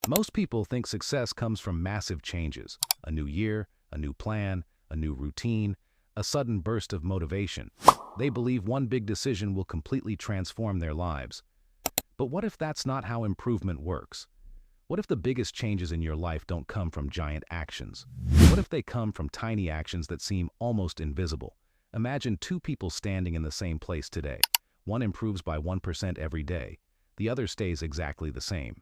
Most people think success comes from massive changes, a new year, a new plan, a new routine, a sudden burst of motivation. They believe one big decision will completely transform their lives. But what if that's not how improvement works? What if the biggest changes in your life don't come from giant actions? What if they come from tiny actions that seem almost invisible? Imagine two people standing in the same place today. One improves by 1% every day. The other stays exactly the same.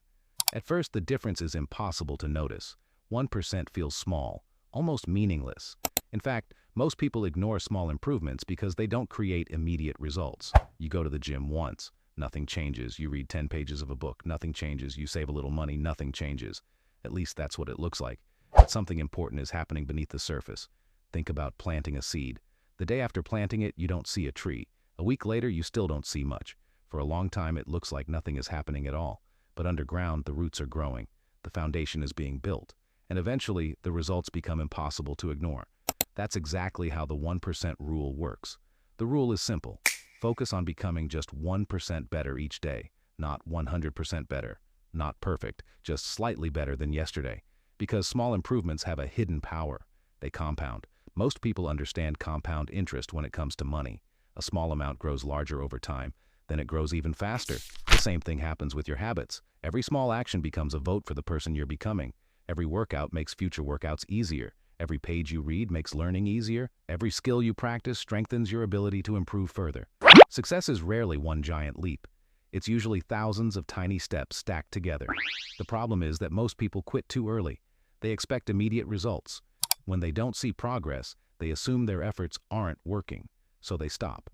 At first, the difference is impossible to notice. 1% feels small, almost meaningless. In fact, most people ignore small improvements because they don't create immediate results. You go to the gym once, nothing changes. You read 10 pages of a book, nothing changes. You save a little money, nothing changes. At least that's what it looks like. But something important is happening beneath the surface. Think about planting a seed. The day after planting it, you don't see a tree. A week later, you still don't see much. For a long time, it looks like nothing is happening at all. But underground, the roots are growing. The foundation is being built. And eventually, the results become impossible to ignore. That's exactly how the 1% rule works. The rule is simple. Focus on becoming just 1% better each day, not 100% better, not perfect, just slightly better than yesterday. Because small improvements have a hidden power. They compound. Most people understand compound interest when it comes to money. A small amount grows larger over time, then it grows even faster. The same thing happens with your habits. Every small action becomes a vote for the person you're becoming. Every workout makes future workouts easier. Every page you read makes learning easier. Every skill you practice strengthens your ability to improve further. Success is rarely one giant leap. It's usually thousands of tiny steps stacked together. The problem is that most people quit too early. They expect immediate results. When they don't see progress, they assume their efforts aren't working, so they stop.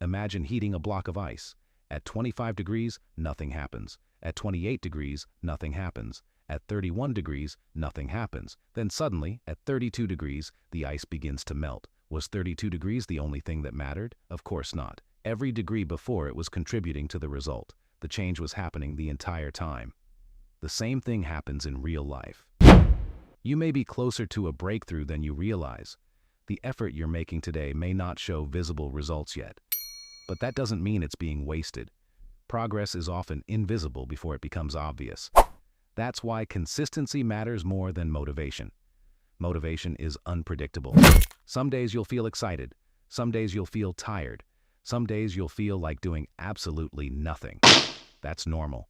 Imagine heating a block of ice. At 25 degrees, nothing happens. At 28 degrees, nothing happens. At 31 degrees, nothing happens. Then suddenly, at 32 degrees, the ice begins to melt. Was 32 degrees the only thing that mattered? Of course not. Every degree before it was contributing to the result. The change was happening the entire time. The same thing happens in real life. You may be closer to a breakthrough than you realize. The effort you're making today may not show visible results yet. But that doesn't mean it's being wasted. Progress is often invisible before it becomes obvious. That's why consistency matters more than motivation. Motivation is unpredictable. Some days you'll feel excited. Some days you'll feel tired. Some days you'll feel like doing absolutely nothing. That's normal.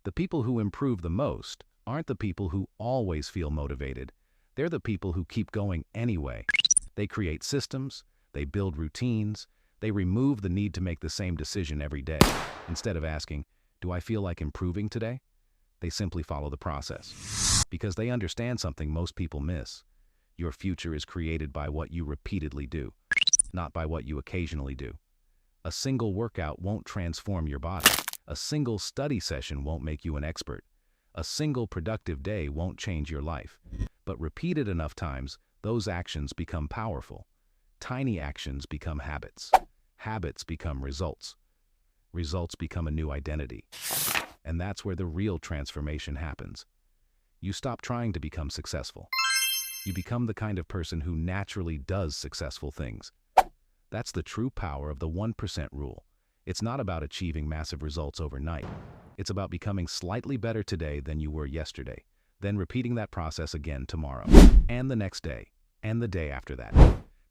The people who improve the most aren't the people who always feel motivated. They're the people who keep going anyway. They create systems, they build routines, they remove the need to make the same decision every day. Instead of asking, do I feel like improving today? They simply follow the process. Because they understand something most people miss. Your future is created by what you repeatedly do, not by what you occasionally do. A single workout won't transform your body. A single study session won't make you an expert. A single productive day won't change your life. But repeated enough times, those actions become powerful. Tiny actions become habits. Habits become results. Results become a new identity. And that's where the real transformation happens. You stop trying to become successful. You become the kind of person who naturally does successful things. That's the true power of the 1% rule. It's not about achieving massive results overnight. It's about becoming slightly better today than you were yesterday, then repeating that process again tomorrow, and the next day, and the day after that.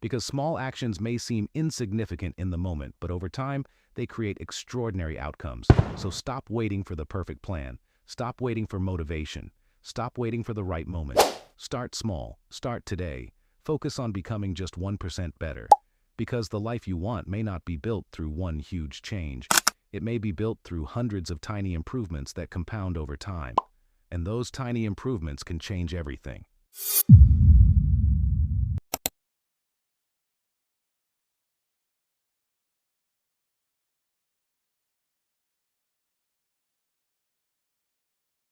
Because small actions may seem insignificant in the moment, but over time, they create extraordinary outcomes. So stop waiting for the perfect plan. Stop waiting for motivation. Stop waiting for the right moment. Start small. Start today. Focus on becoming just 1% better. Because the life you want may not be built through one huge change. It may be built through hundreds of tiny improvements that compound over time. And those tiny improvements can change everything.